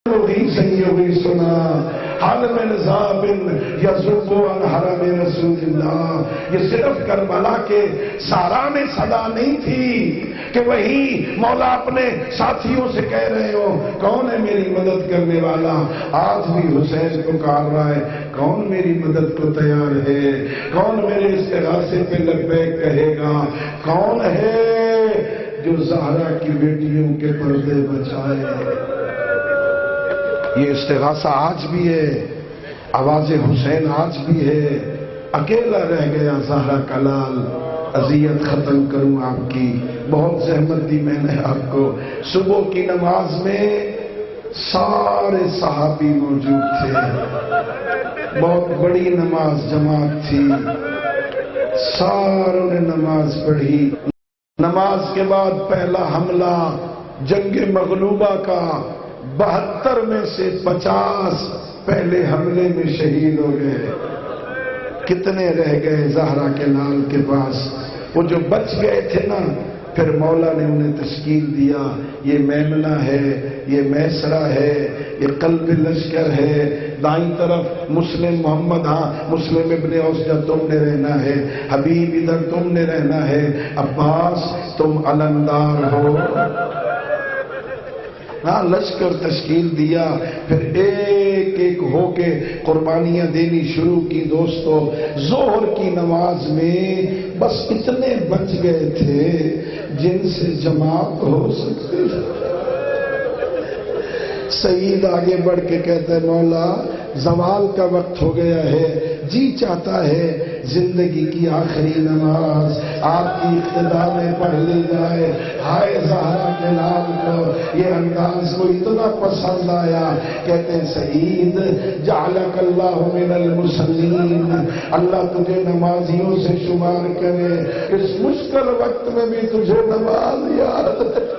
سیدی سنا حال من ذابن یذب عن حرم رسول اللہ. یہ صرف کربلا کے سارا میں صدا نہیں تھی کہ وہی مولا اپنے ساتھیوں سے کہہ رہے ہو کون ہے میری مدد کرنے والا. آج بھی حسین کو پکار رہا ہے کون میری مدد کو تیار ہے, کون میرے استغاثے پہ لبیک کہے گا, کون ہے جو زہرا کی بیٹیوں کے پردے بچائے. یہ استغاثہ آج بھی ہے, آواز حسین آج بھی ہے. اکیلا رہ گیا زہرا کا لال, اذیت ختم کروں آپ کی, بہت زحمت دی میں نے آپ کو. صبح کی نماز میں سارے صحابی موجود تھے, بہت بڑی نماز جماعت تھی, ساروں نے نماز پڑھی. نماز کے بعد پہلا حملہ جنگ مغلوبہ کا, 72 میں سے 50 پہلے حملے میں شہید ہو گئے. کتنے رہ گئے زہرا کے لال کے پاس؟ وہ جو بچ گئے تھے نا, پھر مولا نے انہیں تشکیل دیا, یہ میمنہ ہے, یہ میسرہ ہے, یہ قلب لشکر ہے. دائیں طرف مسلم محمد, ہاں مسلم ابن اوسجہ تم نے رہنا ہے, حبیب ادھر تم نے رہنا ہے, عباس تم علمدار ہو. ہاں لشکر تشکیل دیا, پھر ایک ایک ہو کے قربانیاں دینی شروع کی. دوستو ظہر کی نماز میں بس اتنے بچ گئے تھے جن سے جماعت ہو سکتی. سعید آگے بڑھ کے کہتا ہے مولا زوال کا وقت ہو گیا ہے, جی چاہتا ہے زندگی کی آخری نماز آپ کی اقتدا میں پڑھ لی جائے. ہائے زہرا کے لال کو یہ انداز کو اتنا پسند آیا, کہتے ہیں سعید جعلک اللہ من المصلین, اللہ تجھے نمازیوں سے شمار کرے, اس مشکل وقت میں بھی تجھے نماز یاد.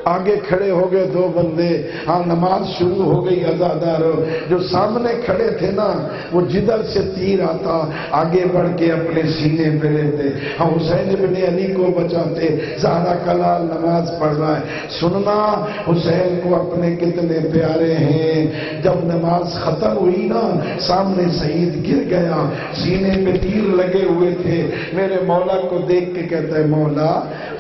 آگے کھڑے ہو گئے 2 بندے, ہاں نماز شروع ہو گئی. عزادارو جو سامنے کھڑے تھے نا, وہ جدھر سے تیر آتا آگے بڑھ کے اپنے سینے پہ لیتے, ہاں حسین ابن علی کو بچاتے. زہرا کا لال نماز پڑھ رہا ہے, سننا حسین کو اپنے کتنے پیارے ہیں. جب نماز ختم ہوئی نا, سامنے سعید گر گیا, سینے پہ تیر لگے ہوئے تھے. میرے مولا کو دیکھ کے کہتا ہے مولا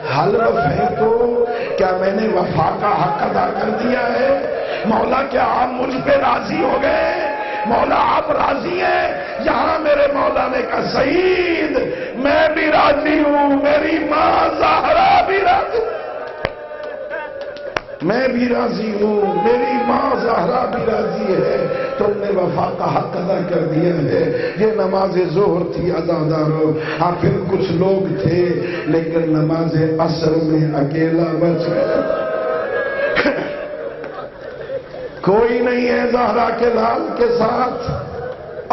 حل رفع تو کیا میں نے وفا کا حق ادا کر دیا ہے؟ مولا کیا آپ مجھ پہ راضی ہو گئے؟ مولا آپ راضی ہیں؟ یہاں میرے مولا نے کہا سعید میں بھی راضی ہوں, میری ماں زہرا بھی راضی, میں بھی راضی ہوں, میری ماں زہرا بھی راضی ہے. تم نے وفا کا حق ادا کر دیا ہے. یہ نماز ظہر تھی عزادارو. ہاں پھر کچھ لوگ تھے لیکن نماز عصر میں اکیلا بچ گیا. کوئی نہیں ہے زہرا کے لال کے ساتھ,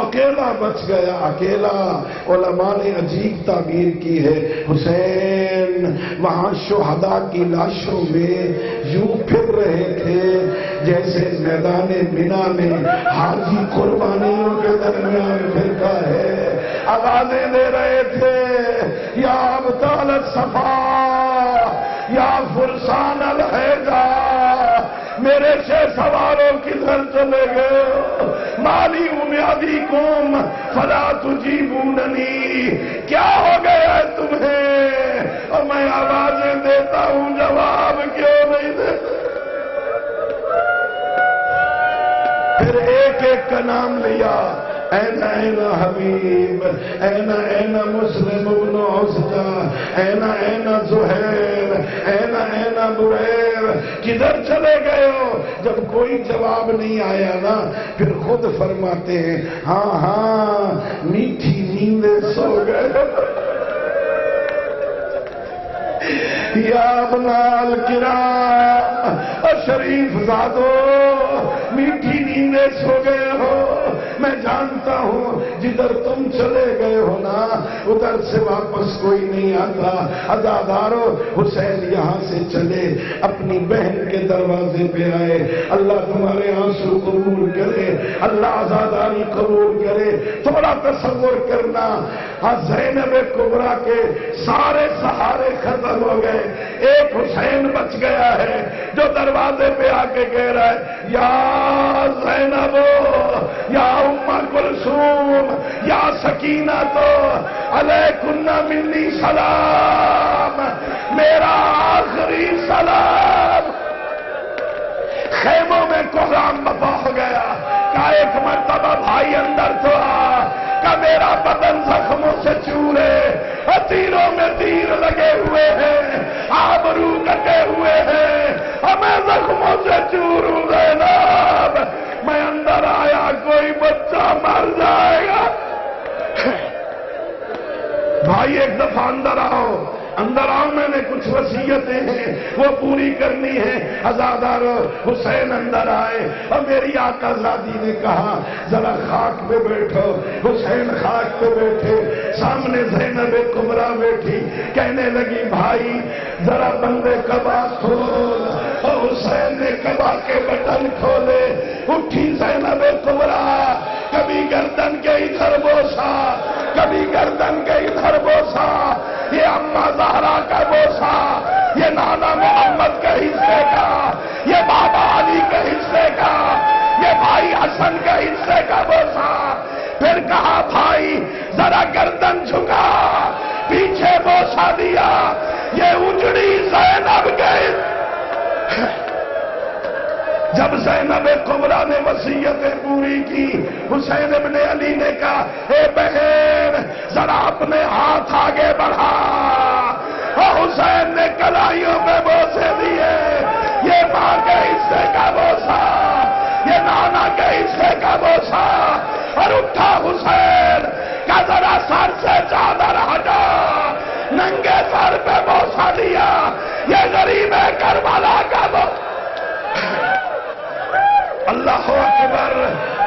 اکیلا بچ گیا, اکیلا. علماء نے عجیب تعبیر کی ہے, حسین وہاں شہداء کی لاشوں میں یوں پھر رہے تھے جیسے میدان مینا میں حاجی قربانیوں کے درمیان پھرتا ہے. آوازیں دے رہے تھے یا ابطال الصفا یا فرسان الحیدہ, میرے شہ سواروں کدھر چلے گئے؟ مالی امیادیکم فلا تجیبوننی, کیا ہو گیا ہے تمہیں اور میں آوازیں دیتا ہوں جواب کیوں نہیں دیتا؟ پھر ایک ایک کا نام لیا, اینا اینا حبیب, اینا اینا مسلم ابن اوسجہ, اینا اینا زہیر, اینا اینا بریر, کدھر چلے گئے ہو؟ جب کوئی جواب نہیں آیا نا, پھر خود فرماتے ہیں ہاں ہاں میٹھی نیندیں سو گئے. یا ابنال کرام شریف زادو, میٹھی نیندیں سو گئے ہو. میں جانتا ہوں جدھر تم چلے گئے ہو نا ادھر سے واپس کوئی نہیں آتا. عزادارو حسین یہاں سے چلے, اپنی بہن کے دروازے پہ آئے. اللہ تمہارے آنسو قبول کرے. اللہ آزاداری قبول کرے۔ تھوڑا تصور کرنا، زینب کبریٰ کے سارے سہارے ختم ہو گئے، ایک حسین بچ گیا ہے جو دروازے پہ آ کے کہہ رہا ہے یا زینب یا ام کلثوم یا سکینہ تو علیکن منی سلام، میرا آخری سلام۔ خیموں میں کوہرام بپا ہو گیا، کہ ایک مرتبہ بھائی اندر تو آ، کہ میرا بدن زخموں سے چور ہے، تیروں میں تیر لگے ہوئے ہیں، آبرو کٹے ہوئے ہیں، ہمیں زخموں سے چور ہوں زینب، میں اندر آیا کوئی بچہ مر جائے گا۔ بھائی ایک دفعہ اندر آؤ، اندر آؤ، میں نے کچھ وصیتیں ہیں وہ پوری کرنی ہے۔ عزادار حسین اندر آئے اور میری آقا زادی نے کہا ذرا خاک پہ بیٹھو۔ حسین خاک پہ بیٹھے، سامنے زینب کبریٰ بیٹھی، کہنے لگی بھائی ذرا بندے قبا کھول، اور حسین نے قبا کے بٹن کھولے، اٹھی زینب کبریٰ، کبھی گردن کے ادھر بوسا، کبھی گردن کے ادھر بوسا، یہ اماں زہرا کا بوسا، یہ نانا محمد کے حصے کا، یہ بابا علی کے حصے کا، یہ بھائی حسن کے حصے کا بوسا۔ پھر کہا بھائی ذرا گردن جھکا، پیچھے بوسا دیا، یہ اجڑی زینب گئی۔ جب زینب کبریٰ نے وصیتیں پوری کی، حسین ابن علی نے کہا اے بہن ذرا اپنے ہاتھ آگے بڑھا، اور حسین نے کلائیوں پہ بوسے دیے، یہ ماں کے حصے کا بوسا، یہ نانا کے حصے کا بوسا، اور اٹھا حسین کا ذرا سر سے چادر ہٹا، ننگے سر پہ بوسا دیا، یہ غریب کربلا کا بوسا۔ اللہ اکبر،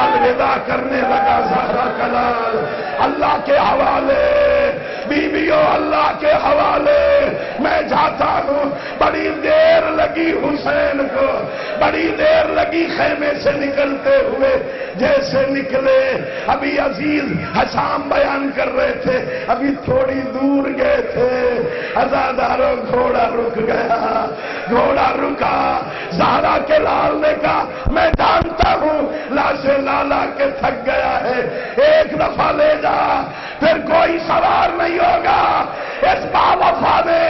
الوداع کرنے لگا زہرا کلال، اللہ کے حوالے، بیویوں اللہ کے حوالے، میں جاتا ہوں۔ بڑی دیر لگی حسین کو، بڑی دیر لگی خیمے سے نکلتے ہوئے، جیسے نکلے ابھی عزیز حسام بیان کر رہے تھے، ابھی تھوڑی دور گئے تھے، عزاداروں گھوڑا رک گیا، گھوڑا رکا، زہرا کے لال نے کہا میں جانتا ہوں لاشے لالا کے تھک گیا ہے، ایک دفعہ لے جا، پھر کوئی سوار نہیں ہوگا۔ اس باوفا نے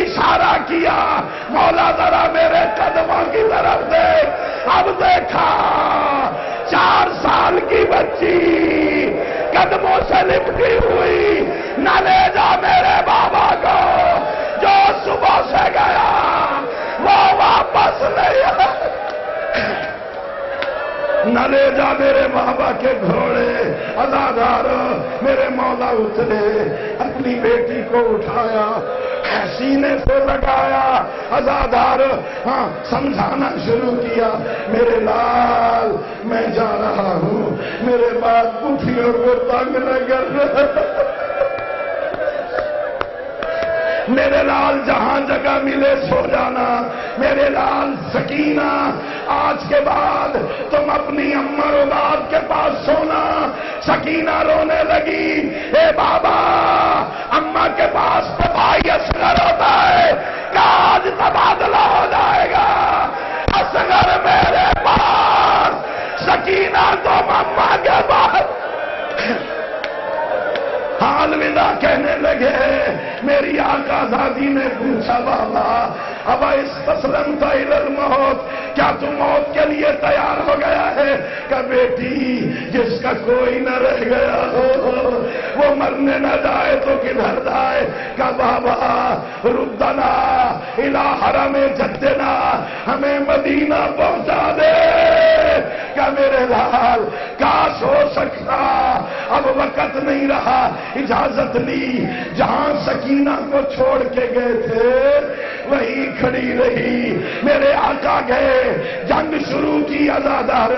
اشارہ کیا، مولا ذرا میرے قدموں کی طرف دیکھ، اب دیکھا 4 سال کی بچی قدموں سے لپٹی ہوئی، نہ لے جا میرے بابا کو، جو صبح سے گیا وہ واپس نہیں آیا، نہ لے جا میرے بابا کے گھوڑے۔ عزادار میرے مولا اترے، اپنی بیٹی کو اٹھایا، سینے سے لگایا، عزادار سمجھانا شروع کیا، میرے لال میں جا رہا ہوں، میرے بعد پوٹھیوں کو تنگ نہ کر، میرے لال جہاں جگہ ملے سو جانا، میرے لال سکینہ آج کے بعد تم اپنی اماں رباب کے پاس سونا۔ سکینہ رونے لگی، اے بابا اماں کے پاس تو بھائی اصغر ہوتا ہے، کہ آج تبادلہ ہو جائے گا، اصغر میرے پاس، سکینہ تم اماں کے پاس۔ الوداع کہنے لگے، میری آقا زادی نے پوچھا بابا اب استسلمت الی الموت، کیا تم موت کے لیے تیار ہو گیا ہے؟ کہ بیٹی جس کا کوئی نہ رہ گیا ہو وہ مرنے نہ جائے تو کدھر جائے؟ کہ بابا ردنا الی حرم جدنا، ہمیں مدینہ پہنچا دے۔ کہ میرے لال کاش ہو سکتا، اب وقت نہیں رہا، اجازت لی، جہاں سکینہ کو چھوڑ کے گئے تھے وہی کھڑی رہی۔ میرے آقا گئے، جنگ شروع کی، عزادار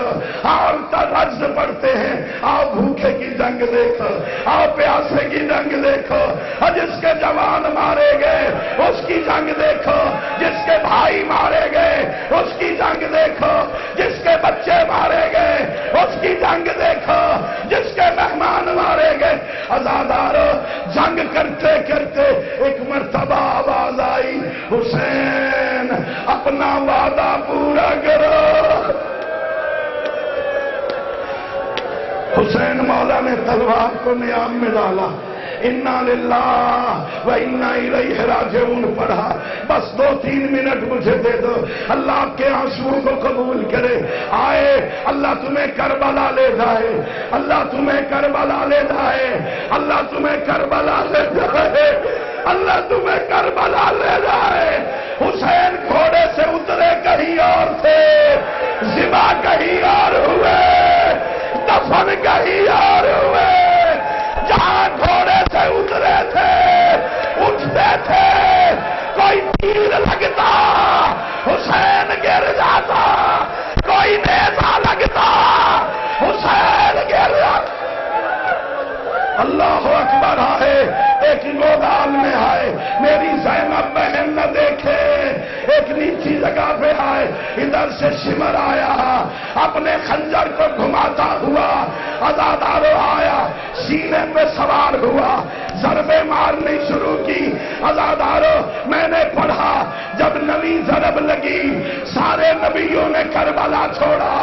اور رجز پڑھتے ہیں، آؤ بھوکے کی جنگ دیکھو، آؤ پیاسے کی جنگ دیکھو، اور جس کے جوان مارے گئے اس کی جنگ دیکھو، جس کے بھائی مارے گئے اس کی جنگ دیکھو، جس کے بچے مارے گئے، اس کی جنگ دیکھو جس کے مہمان مارے گئے۔ عزادارو جنگ کرتے کرتے ایک مرتبہ آواز آئی، حسین اپنا وعدہ پورا کرو۔ حسین مولا نے تلوار کو نیام میں ڈالا، انا للہ و انا الیہ راجعون پڑھا۔ بس 2-3 منٹ مجھے دے دو، اللہ آپ کے آنسوؤں کو قبول کرے۔ آئے اللہ تمہیں کربلا لے جائے، اللہ تمہیں کربلا لے جائے، اللہ تمہیں کربلا لے جائے، اللہ تمہیں کربلا لے جائے۔ حسین گھوڑے سے اترے کہیں اور تھے، ذبح کہیں اور ہوئے، دفن کہیں اور ہوئے۔ جہاں گھوڑے سے اترے تھے، اٹھتے تھے، کوئی تیر لگتا حسین گر جاتا، کوئی نیزہ لگتا حسین گر جاتا۔ اللہ اکبر آئے، ایک گودال میں آئے، میری زینب بہن نہ دیکھے، ایک نیچی جگہ پہ آئے، ادھر سے شمر آیا، اپنے خنجر کو گھماتا ہوا عزادارو آیا، سینے پہ سوار ہوا، ضربے مارنی شروع کی۔ عزادارو میں نے پڑھا جب نویں ضرب لگی سارے نبیوں نے کربلا چھوڑا،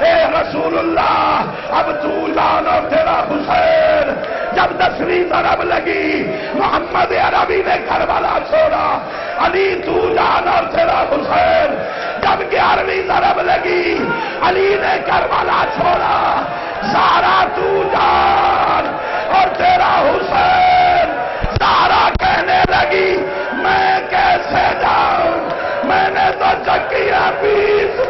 اے رسول اللہ اب تو جان اور تیرا حسین۔ جب 10ویں ضرب لگی محمد عربی نے کربلا چھوڑا، علی تو جان اور تیرا حسین۔ جب 11ویں ضرب لگی علی نے کربلا چھوڑا، زہرا تو جان اور تیرا حسین۔ زہرا کہنے لگی میں کیسے جاؤں، میں نے تو چکیاں 20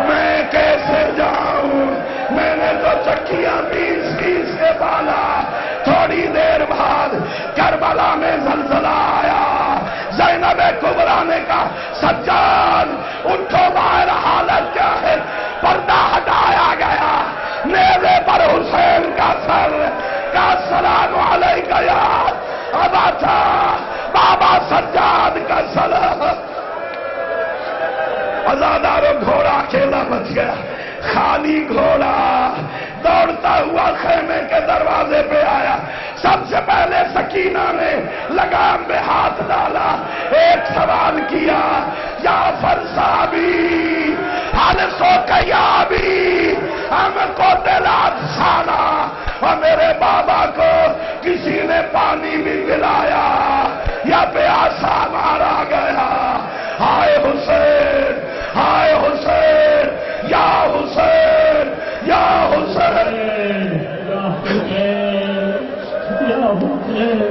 میں کیسے جاؤں، میں نے تو چکیاں 20 سے بالا۔ تھوڑی دیر بعد کربلا میں زلزلہ آیا، زینب کبریٰ نے کہا سجاد اٹھو باہر، حالت کیا ہے؟ پردہ ہٹایا گیا، نیزے پر حسین کا سر کا سلام علیکہ یا ابا تھا، بابا سجاد کا سلام۔ عزادارو گھوڑا اکیلا بچ گیا، خالی گھوڑا دوڑتا ہوا خیمے کے دروازے پہ آیا۔ سب سے پہلے سکینہ نے لگام میں ہاتھ ڈالا، ایک سوال کیا، یا فرسابی حال سو کیابی ہم کو دلات سانا، اور میرے بابا کو کسی نے پانی بھی پلایا یا پیاسا مارا گیا؟ ہائے حسین، ہائے حسین، یا حسین، یا حسین، یا حسین، یا حسین۔